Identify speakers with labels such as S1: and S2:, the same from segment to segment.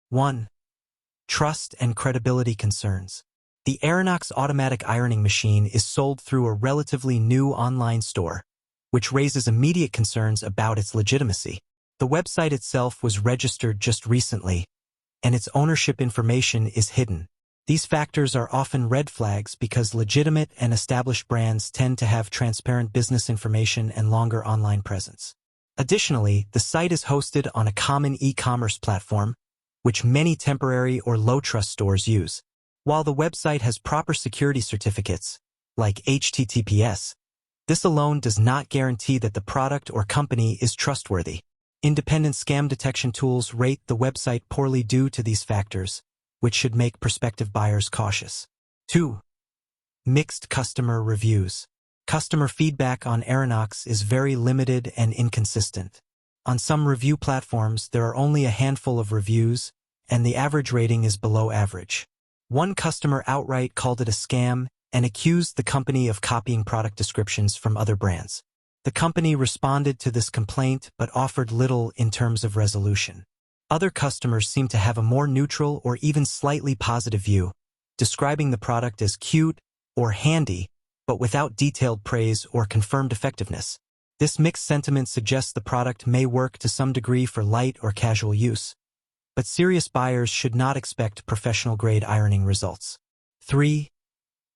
S1: 1. Trust and credibility concerns. The Aironox Automatic Ironing Machine is sold through a relatively new online store, which raises immediate concerns about its legitimacy. The website itself was registered just recently, and its ownership information is hidden. These factors are often red flags because legitimate and established brands tend to have transparent business information and longer online presence. Additionally, the site is hosted on a common e-commerce platform, which many temporary or low-trust stores use. While the website has proper security certificates, like HTTPS, this alone does not guarantee that the product or company is trustworthy. Independent scam detection tools rate the website poorly due to these factors, which should make prospective buyers cautious. 2. Mixed customer reviews. Customer feedback on Aironox is very limited and inconsistent. On some review platforms, there are only a handful of reviews, and the average rating is below average. One customer outright called it a scam and accused the company of copying product descriptions from other brands. The company responded to this complaint but offered little in terms of resolution. Other customers seem to have a more neutral or even slightly positive view, describing the product as cute or handy, but without detailed praise or confirmed effectiveness. This mixed sentiment suggests the product may work to some degree for light or casual use, but serious buyers should not expect professional-grade ironing results. 3.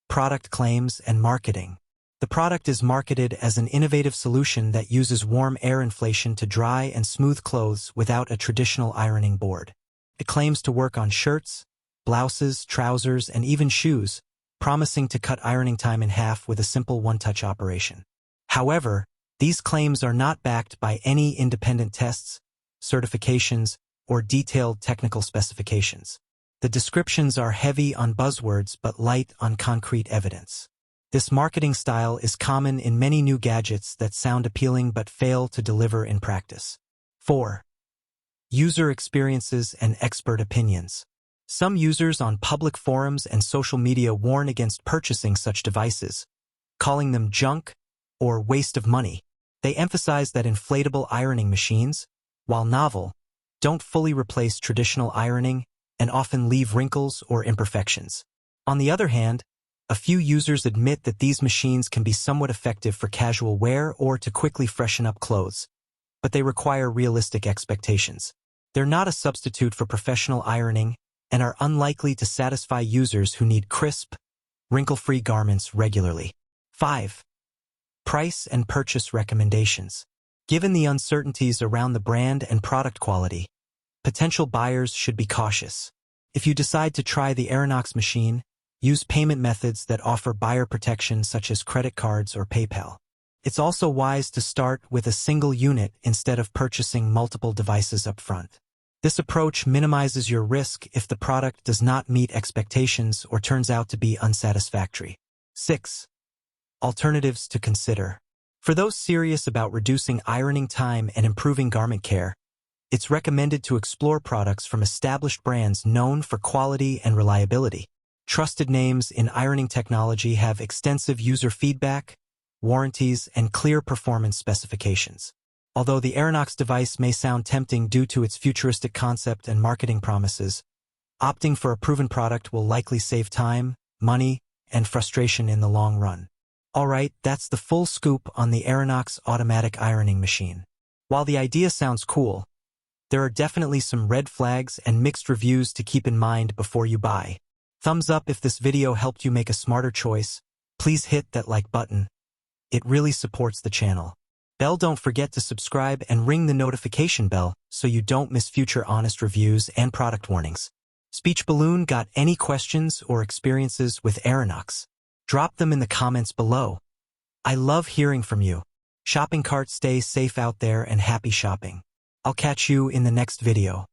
S1: Product claims and marketing. The product is marketed as an innovative solution that uses warm air inflation to dry and smooth clothes without a traditional ironing board. It claims to work on shirts, blouses, trousers, and even shoes, promising to cut ironing time in half with a simple one-touch operation. However, these claims are not backed by any independent tests, certifications, or detailed technical specifications. The descriptions are heavy on buzzwords but light on concrete evidence. This marketing style is common in many new gadgets that sound appealing but fail to deliver in practice. 4. User experiences and expert opinions. Some users on public forums and social media warn against purchasing such devices, calling them junk or waste of money. They emphasize that inflatable ironing machines, while novel, don't fully replace traditional ironing and often leave wrinkles or imperfections. On the other hand, a few users admit that these machines can be somewhat effective for casual wear or to quickly freshen up clothes, but they require realistic expectations. They're not a substitute for professional ironing and are unlikely to satisfy users who need crisp, wrinkle-free garments regularly. 5. Price and purchase recommendations. Given the uncertainties around the brand and product quality, potential buyers should be cautious. If you decide to try the Aironox machine, use payment methods that offer buyer protection such as credit cards or PayPal. It's also wise to start with a single unit instead of purchasing multiple devices up front. This approach minimizes your risk if the product does not meet expectations or turns out to be unsatisfactory. 6. Alternatives to consider. For those serious about reducing ironing time and improving garment care, it's recommended to explore products from established brands known for quality and reliability. Trusted names in ironing technology have extensive user feedback, warranties, and clear performance specifications. Although the Aironox device may sound tempting due to its futuristic concept and marketing promises, opting for a proven product will likely save time, money, and frustration in the long run. Alright, that's the full scoop on the Aironox Automatic Ironing Machine. While the idea sounds cool, there are definitely some red flags and mixed reviews to keep in mind before you buy. Thumbs up if this video helped you make a smarter choice. Please hit that like button. It really supports the channel. Don't forget to subscribe and ring the notification bell so you don't miss future honest reviews and product warnings. Speech Balloon, got any questions or experiences with Aironox? Drop them in the comments below. I love hearing from you. Shopping cart, stay safe out there and happy shopping. I'll catch you in the next video.